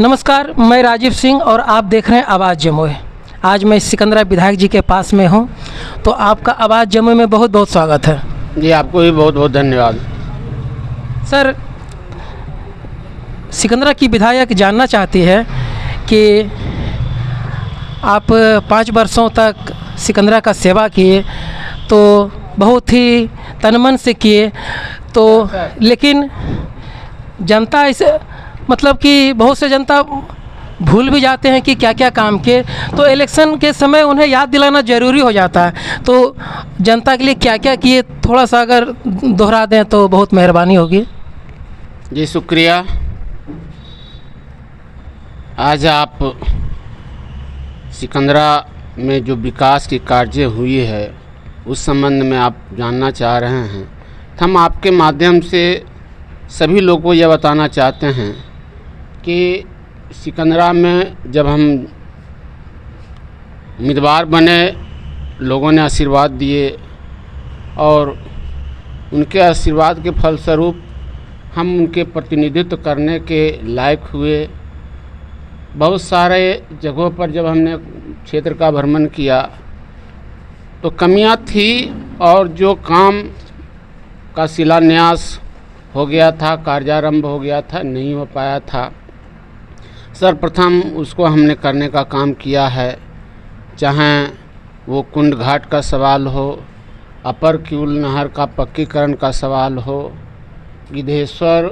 नमस्कार, मैं राजीव सिंह और आप देख रहे हैं आवाज़ जमुई। आज मैं सिकंदरा विधायक जी के पास में हूं, तो आपका आवाज़ जमुई में बहुत बहुत स्वागत है। जी, आपको भी बहुत बहुत धन्यवाद। सर, सिकंदरा की विधायक जानना चाहती है कि आप 5 वर्षों तक सिकंदरा का सेवा किए, तो बहुत ही तन मन से किए, तो लेकिन जनता इसे मतलब कि बहुत से जनता भूल भी जाते हैं कि क्या क्या काम किए, तो इलेक्शन के समय उन्हें याद दिलाना ज़रूरी हो जाता है। तो जनता के लिए क्या क्या किए, थोड़ा सा अगर दोहरा दें तो बहुत मेहरबानी होगी। जी शुक्रिया। आज आप सिकंदरा में जो विकास की कार्य हुई है उस संबंध में आप जानना चाह रहे हैं। हम आपके माध्यम से सभी लोगों को यह बताना चाहते हैं कि सिकंदरा में जब हम उम्मीदवार बने, लोगों ने आशीर्वाद दिए और उनके आशीर्वाद के फलस्वरूप हम उनके प्रतिनिधित्व करने के लायक हुए। बहुत सारे जगहों पर जब हमने क्षेत्र का भ्रमण किया तो कमियां थी और जो काम का शिलान्यास हो गया था, कार्यारंभ हो गया था, नहीं हो पाया था। सर्वप्रथम उसको हमने करने का काम किया है, चाहे वो कुंड घाट का सवाल हो, अपर क्यूल नहर का पक्कीकरण का सवाल हो, गिद्धेश्वर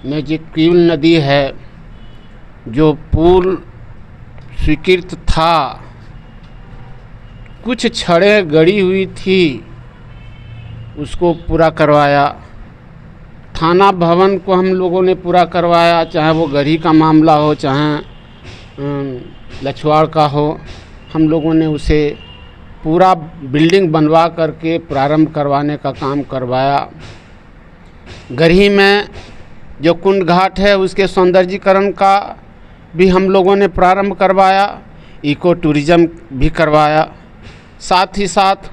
में जो क्यूल नदी है जो पुल स्वीकृत था, कुछ छड़ें गड़ी हुई थी, उसको पूरा करवाया। थाना भवन को हम लोगों ने पूरा करवाया, चाहे वो गढ़ी का मामला हो, चाहे लछवाड़ का हो। हम लोगों ने उसे पूरा बिल्डिंग बनवा करके प्रारंभ करवाने का काम करवाया। गढ़ी में जो कुंड घाट है उसके सौंदर्यीकरण का भी हम लोगों ने प्रारंभ करवाया, इको टूरिज़्म भी करवाया। साथ ही साथ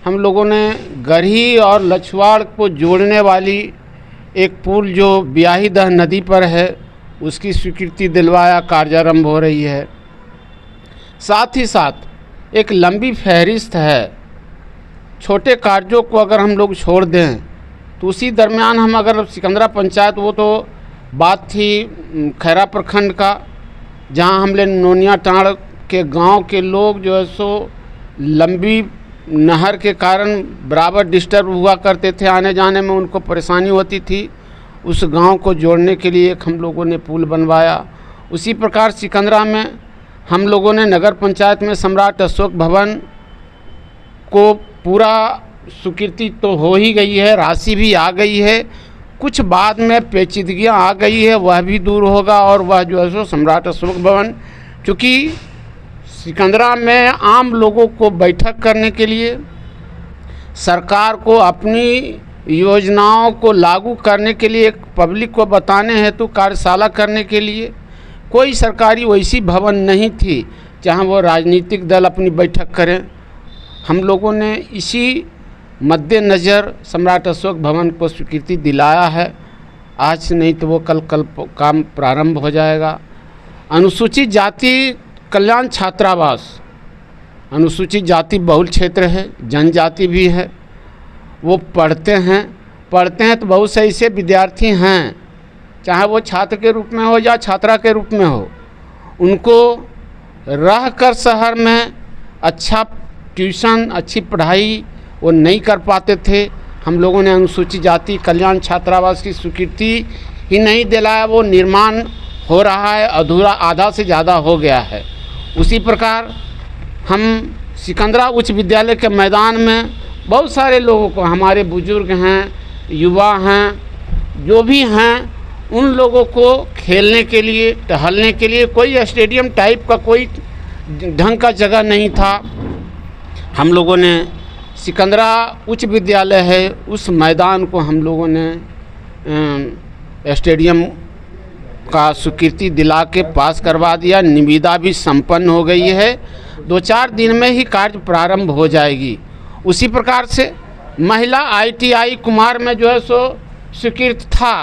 हम लोगों ने गढ़ी और लछवाड़ को जोड़ने वाली एक पुल जो ब्याहीदह नदी पर है उसकी स्वीकृति दिलवाया, कार्यारंभ हो रही है। साथ ही साथ एक लंबी फहरिस्त है, छोटे कार्यों को अगर हम लोग छोड़ दें तो उसी दरमियान हम अगर सिकंदरा पंचायत, वो तो बात थी खैरा प्रखंड का, जहां हमने नोनिया टाड़ के गांव के लोग जो है सो लंबी नहर के कारण बराबर डिस्टर्ब हुआ करते थे, आने जाने में उनको परेशानी होती थी। उस गांव को जोड़ने के लिए एक हम लोगों ने पुल बनवाया। उसी प्रकार सिकंदरा में हम लोगों ने नगर पंचायत में सम्राट अशोक भवन को पूरा स्वीकृति तो हो ही गई है, राशि भी आ गई है, कुछ बाद में पेचीदगियाँ आ गई है, वह भी दूर होगा। और वह जो है सो सम्राट अशोक भवन, चूँकि सिकंदरा में आम लोगों को बैठक करने के लिए, सरकार को अपनी योजनाओं को लागू करने के लिए, पब्लिक को बताने हेतु कार्यशाला करने के लिए कोई सरकारी वैसी भवन नहीं थी जहां वो राजनीतिक दल अपनी बैठक करें। हम लोगों ने इसी मद्देनज़र सम्राट अशोक भवन को स्वीकृति दिलाया है। आज नहीं तो वो कल काम प्रारंभ हो जाएगा। अनुसूचित जाति कल्याण छात्रावास, अनुसूचित जाति बहुल क्षेत्र है, जनजाति भी है, वो पढ़ते हैं तो बहुत से ऐसे विद्यार्थी हैं, चाहे वो छात्र के रूप में हो या छात्रा के रूप में हो, उनको रह कर शहर में अच्छा ट्यूशन, अच्छी पढ़ाई वो नहीं कर पाते थे। हम लोगों ने अनुसूचित जाति कल्याण छात्रावास की स्वीकृति ही नहीं दिलाया, वो निर्माण हो रहा है, अधूरा, आधा से ज़्यादा हो गया है। उसी प्रकार हम सिकंदरा उच्च विद्यालय के मैदान में बहुत सारे लोगों को, हमारे बुजुर्ग हैं, युवा हैं, जो भी हैं, उन लोगों को खेलने के लिए, टहलने के लिए कोई स्टेडियम टाइप का कोई ढंग का जगह नहीं था। हम लोगों ने सिकंदरा उच्च विद्यालय है, उस मैदान को हम लोगों ने स्टेडियम का स्वीकृति दिला के पास करवा दिया। निविदा भी संपन्न हो गई है, 2-4 दिन में ही कार्य प्रारंभ हो जाएगी। उसी प्रकार से महिला ITI कुमार में जो है सो स्वीकृत था,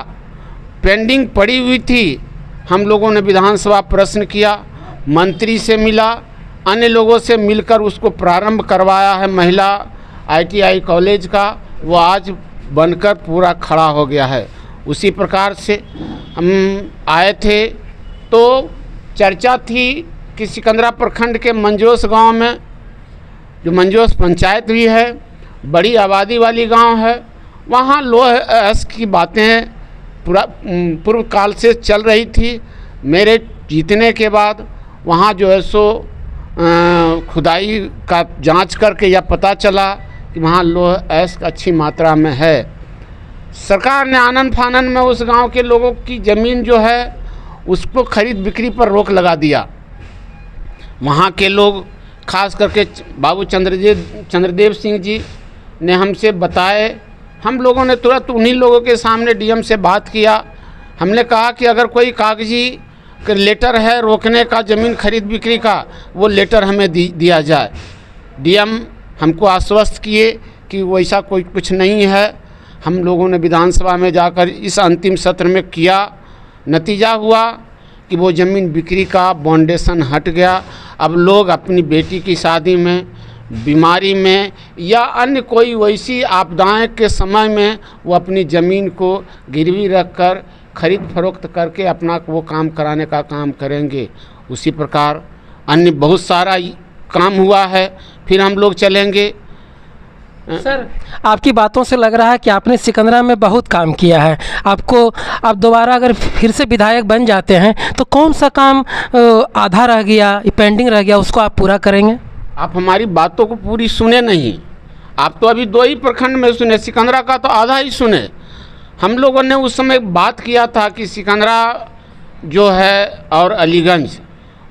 पेंडिंग पड़ी हुई थी, हम लोगों ने विधानसभा प्रश्न किया, मंत्री से मिला, अन्य लोगों से मिलकर उसको प्रारंभ करवाया है महिला ITI कॉलेज का। वो आज बनकर पूरा खड़ा हो गया है। उसी प्रकार से हम आए थे तो चर्चा थी कि सिकंदरा प्रखंड के मंजोस गांव में, जो मंजोस पंचायत भी है, बड़ी आबादी वाली गांव है, वहाँ लोह अयस्क की बातें पूर्व काल से चल रही थी। मेरे जीतने के बाद वहाँ जो है सो खुदाई का जांच करके यह पता चला कि वहाँ लोह अयस्क अच्छी मात्रा में है। सरकार ने आनन फानन में उस गांव के लोगों की ज़मीन जो है उसको खरीद बिक्री पर रोक लगा दिया। वहाँ के लोग, खास करके बाबू चंद्रदेव सिंह जी ने हमसे बताए। हम लोगों ने तुरंत उन्हीं लोगों के सामने DM से बात किया। हमने कहा कि अगर कोई कागजी लेटर है रोकने का, ज़मीन खरीद बिक्री का, वो लेटर हमें दिया जाए। DM हमको आश्वस्त किए कि वैसा कोई कुछ नहीं है। हम लोगों ने विधानसभा में जाकर इस अंतिम सत्र में किया। नतीजा हुआ कि वो ज़मीन बिक्री का बाउंडेशन हट गया। अब लोग अपनी बेटी की शादी में, बीमारी में या अन्य कोई वैसी आपदाएं के समय में वो अपनी ज़मीन को गिरवी रख कर खरीद फरोख्त करके अपना वो काम कराने का काम करेंगे। उसी प्रकार अन्य बहुत सारा काम हुआ है। फिर हम लोग चलेंगे। सर, आपकी बातों से लग रहा है कि आपने सिकंदरा में बहुत काम किया है। आप दोबारा अगर फिर से विधायक बन जाते हैं तो कौन सा काम आधा रह गया, पेंडिंग रह गया, उसको आप पूरा करेंगे? आप हमारी बातों को पूरी सुने नहीं। आप तो अभी 2 ही प्रखंड में सुने, सिकंदरा का तो आधा ही सुने। हम लोगों ने उस समय बात किया था कि सिकंदरा जो है और अलीगंज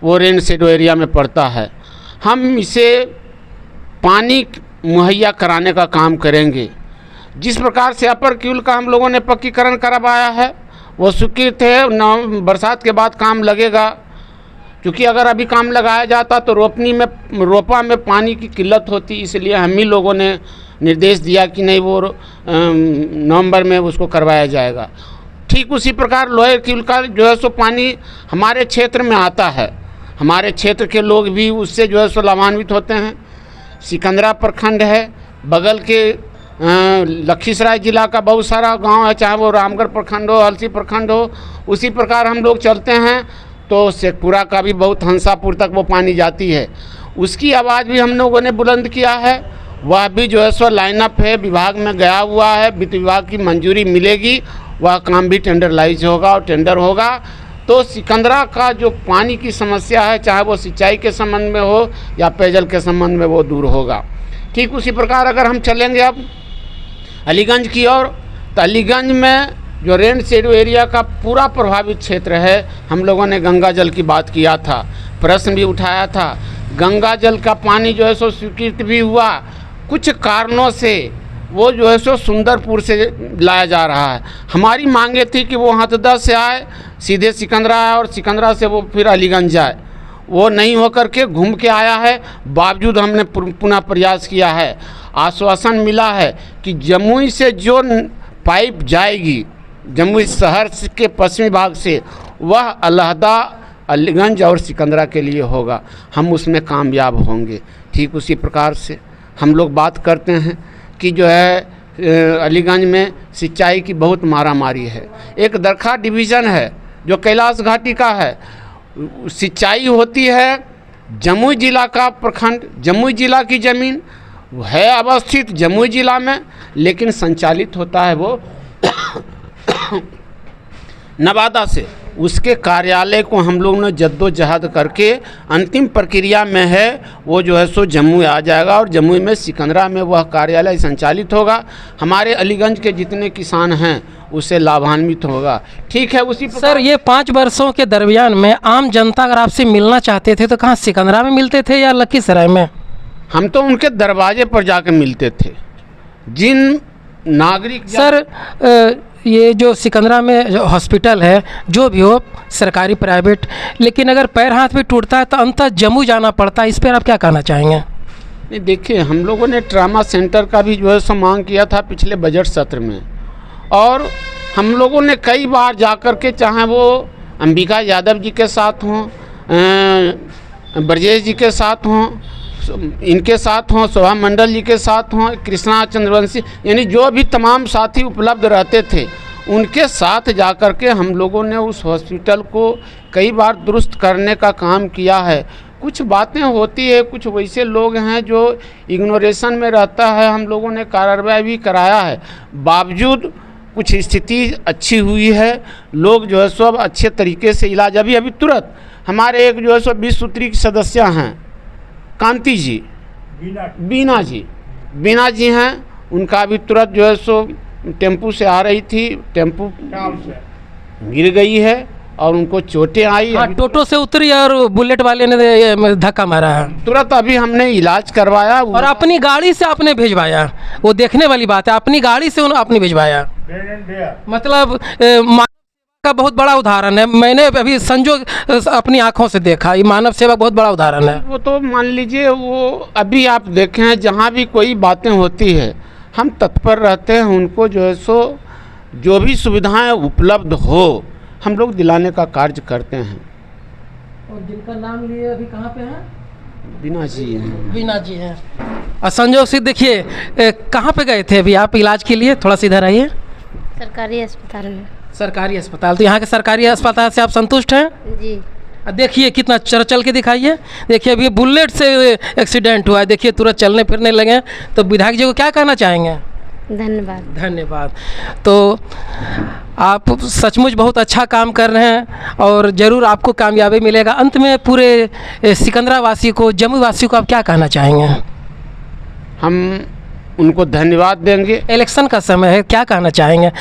वो रेन शेडो एरिया में पड़ता है। हम इसे पानी मुहैया कराने का काम करेंगे। जिस प्रकार से अपर क्यूल का हम लोगों ने पक्कीकरण करवाया है वो स्वीकृत है। बरसात के बाद काम लगेगा, क्योंकि अगर अभी काम लगाया जाता तो रोपा में पानी की किल्लत होती। इसलिए हम ही लोगों ने निर्देश दिया कि नहीं, वो नवंबर में उसको करवाया जाएगा। ठीक उसी प्रकार लोअर क्यूल का जो है सो पानी हमारे क्षेत्र में आता है। हमारे क्षेत्र के लोग भी उससे जो है सो लाभान्वित होते हैं। सिकंदरा प्रखंड है, बगल के लखीसराय जिला का बहुत सारा गांव है, चाहे वो रामगढ़ प्रखंड हो, अलसी प्रखंड हो। उसी प्रकार हम लोग चलते हैं तो शेखपुरा का भी बहुत हंसापुर तक वो पानी जाती है। उसकी आवाज़ भी हम लोगों ने बुलंद किया है। वह भी जो है सो लाइनअप है, विभाग में गया हुआ है। वित्त विभाग की मंजूरी मिलेगी, वह काम भी टेंडरलाइज होगा और टेंडर होगा। तो सिकंदरा का जो पानी की समस्या है, चाहे वो सिंचाई के संबंध में हो या पेयजल के संबंध में, वो दूर होगा। ठीक उसी प्रकार अगर हम चलेंगे अब अलीगंज की ओर, तो अलीगंज में जो रेन शेडो एरिया का पूरा प्रभावित क्षेत्र है, हम लोगों ने गंगा जल की बात किया था, प्रश्न भी उठाया था। गंगा जल का पानी जो है सो स्वीकृत भी हुआ। कुछ कारणों से वो जो है सो सुंदरपुर से लाया जा रहा है। हमारी मांगे थी कि वो हथदा से आए, सीधे सिकंदरा आए और सिकंदरा से वो फिर अलीगंज जाए। वो नहीं होकर के घूम के आया है। बावजूद हमने पुनः प्रयास किया है। आश्वासन मिला है कि जमुई से जो पाइप जाएगी जमुई शहर के पश्चिमी भाग से, वह अलहदा, अलीगंज और सिकंदरा के लिए होगा। हम उसमें कामयाब होंगे। ठीक उसी प्रकार से हम लोग बात करते हैं कि जो है अलीगंज में सिंचाई की बहुत मारामारी है। एक दरखा डिवीज़न है जो कैलाश घाटी का है, सिंचाई होती है। जमुई जिला का प्रखंड, जमुई जिला की ज़मीन है अवस्थित जमुई जिला में, लेकिन संचालित होता है वो नवादा से। उसके कार्यालय को हम लोग ने जद्दोजहद करके अंतिम प्रक्रिया में है, वो जो है सो जम्मू आ जाएगा और जम्मू में सिकंदरा में वह कार्यालय संचालित होगा। हमारे अलीगंज के जितने किसान हैं उससे लाभान्वित होगा। ठीक है। उसी सर, ये 5 वर्षों के दरमियान में आम जनता अगर आपसे मिलना चाहते थे तो कहाँ, सिकंदरा में मिलते थे या लखीसराय में? हम तो उनके दरवाजे पर जाकर मिलते थे। जिन नागरिक सर, ये जो सिकंदरा में जो हॉस्पिटल है, जो भी हो, सरकारी प्राइवेट, लेकिन अगर पैर हाथ भी टूटता है तो अंततः जम्मू जाना पड़ता है। इस पर आप क्या कहना चाहेंगे? नहीं, देखिए, हम लोगों ने ट्रामा सेंटर का भी जो है सो मांग किया था पिछले बजट सत्र में, और हम लोगों ने कई बार जाकर के, चाहे वो अंबिका यादव जी के साथ हों, ब्रजेश जी के साथ हों, इनके साथ हों, शोभा मंडल जी के साथ हों, कृष्णा चंद्रवंशी, यानी जो भी तमाम साथी उपलब्ध रहते थे उनके साथ जाकर के हम लोगों ने उस हॉस्पिटल को कई बार दुरुस्त करने का काम किया है। कुछ बातें होती है, कुछ वैसे लोग हैं जो इग्नोरेशन में रहता है, हम लोगों ने कार्रवाई भी कराया है, बावजूद कुछ स्थिति अच्छी हुई है। लोग जो है सो अब अच्छे तरीके से इलाज, अभी तुरंत हमारे एक जो है सो 20 सूत्री सदस्य हैं, कांति जी, बीना जी हैं, उनका अभी तुरंत जो है सो टेम्पू से आ रही थी, टेम्पू गिर गई है और उनको चोटें आई। हाँ, टोटो से उतरी और बुलेट वाले ने धक्का मारा है। तुरंत अभी हमने इलाज करवाया और अपनी गाड़ी से आपने भिजवाया, वो देखने वाली बात है, अपनी गाड़ी से आपने भिजवाया। मतलब का बहुत बड़ा उदाहरण है, मैंने अभी संजोग अपनी आंखों से देखा, ये मानव सेवा बहुत बड़ा उदाहरण है। वो तो मान लीजिए, वो अभी आप देखें जहाँ भी कोई बातें होती है हम तत्पर रहते हैं, उनको जो है सो जो भी सुविधाएं उपलब्ध हो हम लोग दिलाने का कार्य करते हैं। और जिनका नाम लिए अभी कहाँ पे हैं? बीना जी हैं। बीना जी हैं। और संजोग से देखिए, कहाँ पे गए थे अभी आप इलाज के लिए? थोड़ा सा इधर आइए। सरकारी अस्पताल में। सरकारी अस्पताल, तो यहाँ के सरकारी अस्पताल से आप संतुष्ट हैं? जी। देखिए कितना चल के दिखाइए। देखिए अभी बुलेट से एक्सीडेंट हुआ है, देखिए तुरंत चलने फिरने लगे। तो विधायक जी को क्या कहना चाहेंगे? धन्यवाद। तो आप सचमुच बहुत अच्छा काम कर रहे हैं और ज़रूर आपको कामयाबी मिलेगा। अंत में पूरे सिकंदरा वासी को, जम्मू वासी को आप क्या कहना चाहेंगे? हम उनको धन्यवाद देंगे। इलेक्शन का समय है, क्या कहना चाहेंगे?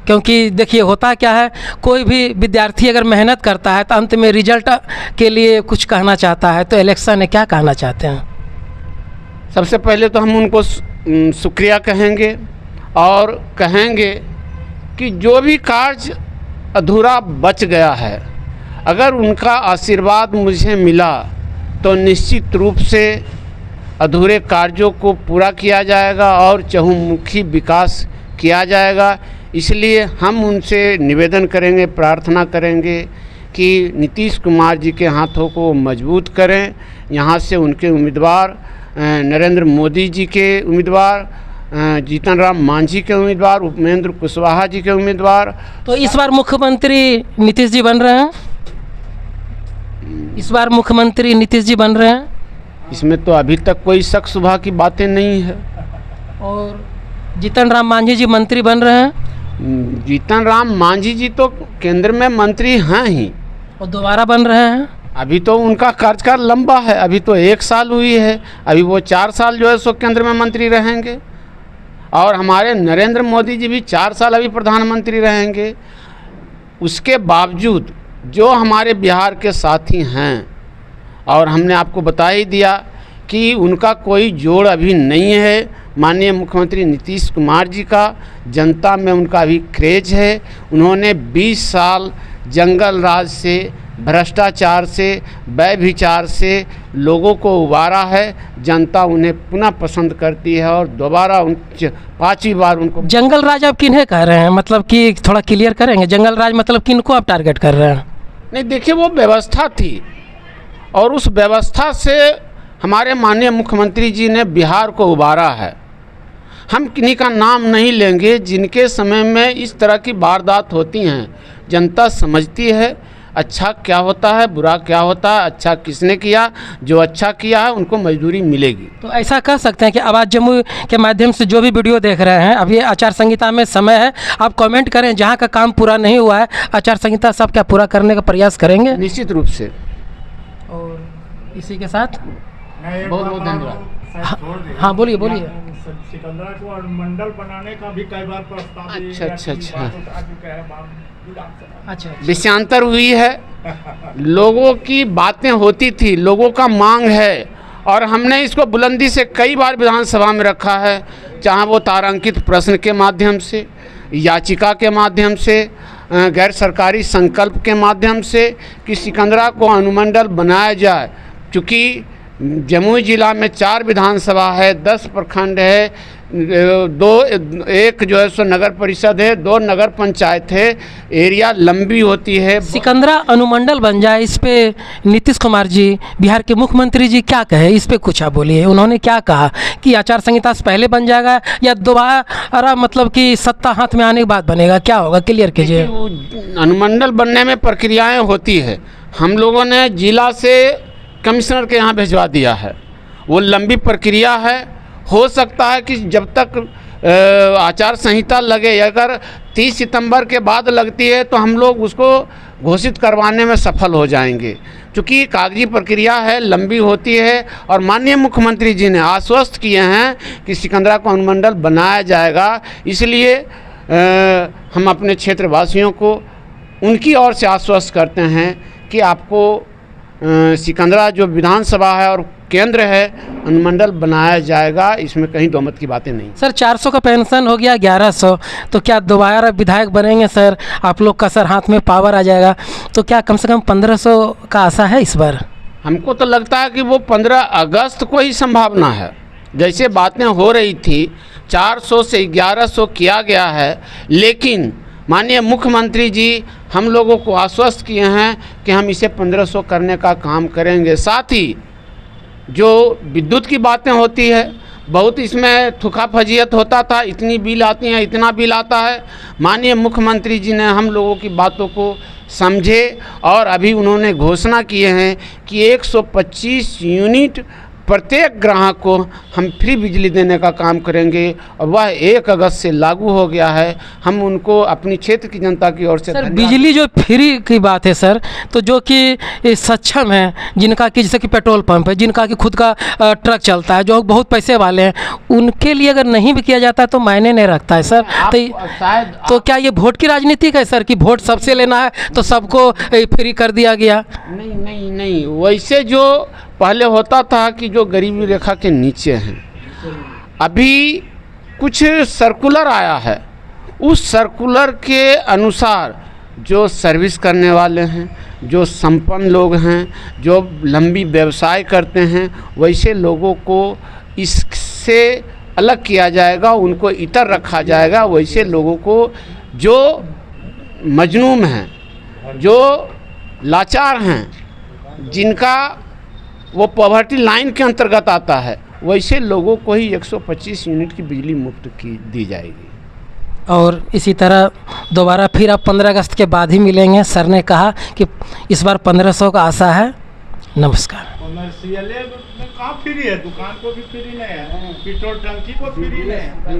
क्योंकि देखिए होता क्या है, कोई भी विद्यार्थी अगर मेहनत करता है तो अंत में रिजल्ट के लिए कुछ कहना चाहता है, तो इलेक्शन है, क्या कहना चाहते हैं? सबसे पहले तो हम उनको शुक्रिया कहेंगे और कहेंगे कि जो भी कार्य अधूरा बच गया है, अगर उनका आशीर्वाद मुझे मिला तो निश्चित रूप से अधूरे कार्यों को पूरा किया जाएगा और चहुमुखी विकास किया जाएगा। इसलिए हम उनसे निवेदन करेंगे, प्रार्थना करेंगे कि नीतीश कुमार जी के हाथों को मजबूत करें। यहाँ से उनके उम्मीदवार नरेंद्र मोदी जी के उम्मीदवार, जीतन राम मांझी के उम्मीदवार, उपेंद्र कुशवाहा जी के उम्मीदवार। तो इस बार मुख्यमंत्री नीतीश जी बन रहे हैं? इस बार मुख्यमंत्री नीतीश जी बन रहे हैं? इसमें तो अभी तक कोई शक शुबा की बातें नहीं है। और जीतन राम मांझी जी मंत्री बन रहे हैं? जीतन राम मांझी जी तो केंद्र में मंत्री हैं ही, और दोबारा बन रहे हैं। अभी तो उनका कार्यकाल लंबा है, अभी तो 1 साल हुई है, अभी वो 4 साल जो है सो केंद्र में मंत्री रहेंगे। और हमारे नरेंद्र मोदी जी भी 4 साल अभी प्रधानमंत्री रहेंगे। उसके बावजूद जो हमारे बिहार के साथी हैं, और हमने आपको बता ही दिया कि उनका कोई जोड़ अभी नहीं है। माननीय मुख्यमंत्री नीतीश कुमार जी का जनता में उनका अभी क्रेज है। उन्होंने 20 साल जंगल राज से, भ्रष्टाचार से, व्यभिचार से लोगों को उबारा है। जनता उन्हें पुनः पसंद करती है और दोबारा 5वीं बार उनको। जंगल राज आप किन्हें कह रहे हैं? मतलब कि थोड़ा क्लियर करेंगे, जंगल राज मतलब किनको आप टारगेट कर रहे हैं? नहीं, देखिए वो व्यवस्था थी और उस व्यवस्था से हमारे माननीय मुख्यमंत्री जी ने बिहार को उबारा है। हम किन्हीं का नाम नहीं लेंगे, जिनके समय में इस तरह की वारदात होती हैं जनता समझती है अच्छा क्या होता है, बुरा क्या होता है, अच्छा किसने किया। जो अच्छा किया है उनको मजदूरी मिलेगी। तो ऐसा कह सकते हैं कि आवाज़ जम्मू के माध्यम से जो भी वीडियो देख रहे हैं, अब ये आचार संहिता में समय है, आप कमेंट करें, जहाँ का काम पूरा नहीं हुआ है आचार संहिता सब क्या पूरा करने का प्रयास करेंगे? निश्चित रूप से। और इसी के साथ बहुत बहुत धन्यवाद। हाँ बोलिए। सिकंदरा को अनुमंडल बनाने का भी कई बार प्रस्ताव अच्छा विषयांतर हुई है। लोगों की बातें होती थी, लोगों का मांग है और हमने इसको बुलंदी से कई बार विधानसभा में रखा है, चाहे वो तारांकित प्रश्न के माध्यम से, याचिका के माध्यम से, गैर सरकारी संकल्प के माध्यम से कि सिकंदरा को अनुमंडल बनाया जाए। चूँकि जमुई जिला में 4 विधानसभा है, 10 प्रखंड है, एक जो है सो नगर परिषद है, 2 नगर पंचायत है, एरिया लंबी होती है। सिकंदरा अनुमंडल बन जाए, इस पे नीतीश कुमार जी बिहार के मुख्यमंत्री जी क्या कहे, इस पे कुछ आप बोलिए। उन्होंने क्या कहा कि आचार संहिता से पहले बन जाएगा या दोबारा मतलब कि सत्ता हाथ में आने के बाद बनेगा, क्या होगा, क्लियर कीजिए। अनुमंडल बनने में प्रक्रियाएं होती है। हम लोगों ने जिला से कमिश्नर के यहाँ भिजवा दिया है, वो लंबी प्रक्रिया है। हो सकता है कि जब तक आचार संहिता लगे, अगर 30 सितंबर के बाद लगती है तो हम लोग उसको घोषित करवाने में सफल हो जाएंगे, क्योंकि कागजी प्रक्रिया है, लंबी होती है। और माननीय मुख्यमंत्री जी ने आश्वस्त किए हैं कि सिकंदरा को अनुमंडल बनाया जाएगा। इसलिए हम अपने क्षेत्रवासियों को उनकी ओर से आश्वस्त करते हैं कि आपको सिकंदरा जो विधानसभा है और केंद्र है, अनुमंडल बनाया जाएगा, इसमें कहीं दो मत की बातें नहीं। सर 400 का पेंशन हो गया 1100, तो क्या दोबारा विधायक बनेंगे सर? आप लोग का सर हाथ में पावर आ जाएगा, तो क्या कम से कम 1500 का आशा है इस बार? हमको तो लगता है कि वो 15 अगस्त को ही संभावना है। जैसे बातें हो रही थी 400 से 1100 किया गया है, लेकिन माननीय मुख्यमंत्री जी हम लोगों को आश्वस्त किए हैं कि हम इसे 1500 करने का काम करेंगे। साथ ही जो विद्युत की बातें होती है, बहुत इसमें थुका फजीयत होता था, इतनी बिल आती हैं, इतना बिल आता है। माननीय मुख्यमंत्री जी ने हम लोगों की बातों को समझे और अभी उन्होंने घोषणा किए हैं कि 125 यूनिट प्रत्येक ग्राहक को हम फ्री बिजली देने का काम करेंगे, और वह 1 अगस्त से लागू हो गया है। हम उनको अपनी क्षेत्र की जनता की ओर से सर बिजली जो फ्री की बात है सर, तो जो कि सक्षम है, जिनका कि जैसे कि पेट्रोल पंप है, जिनका कि खुद का ट्रक चलता है, जो बहुत पैसे वाले हैं, उनके लिए अगर नहीं भी किया जाता है तो मायने नहीं रखता है सर। तो क्या ये वोट की राजनीति है सर, कि वोट सबसे लेना है तो सबको फ्री कर दिया गया? नहीं नहीं नहीं, वैसे जो पहले होता था कि जो गरीबी रेखा के नीचे हैं, अभी कुछ सर्कुलर आया है, उस सर्कुलर के अनुसार जो सर्विस करने वाले हैं, जो संपन्न लोग हैं, जो लंबी व्यवसाय करते हैं, वैसे लोगों को इससे अलग किया जाएगा, उनको इतर रखा जाएगा। वैसे लोगों को जो मजलूम हैं, जो लाचार हैं, जिनका वो पॉवर्टी लाइन के अंतर्गत आता है, वैसे लोगों को ही 125 यूनिट की बिजली मुफ्त की दी जाएगी। और इसी तरह दोबारा फिर आप 15 अगस्त के बाद ही मिलेंगे। सर ने कहा कि इस बार 1500 का आशा है। नमस्कार। कॉमर्शियल में कहाँ फ्री है? दुकान को भी फ्री नहीं है, पेट्रोल टंकी को फ्री नहीं है।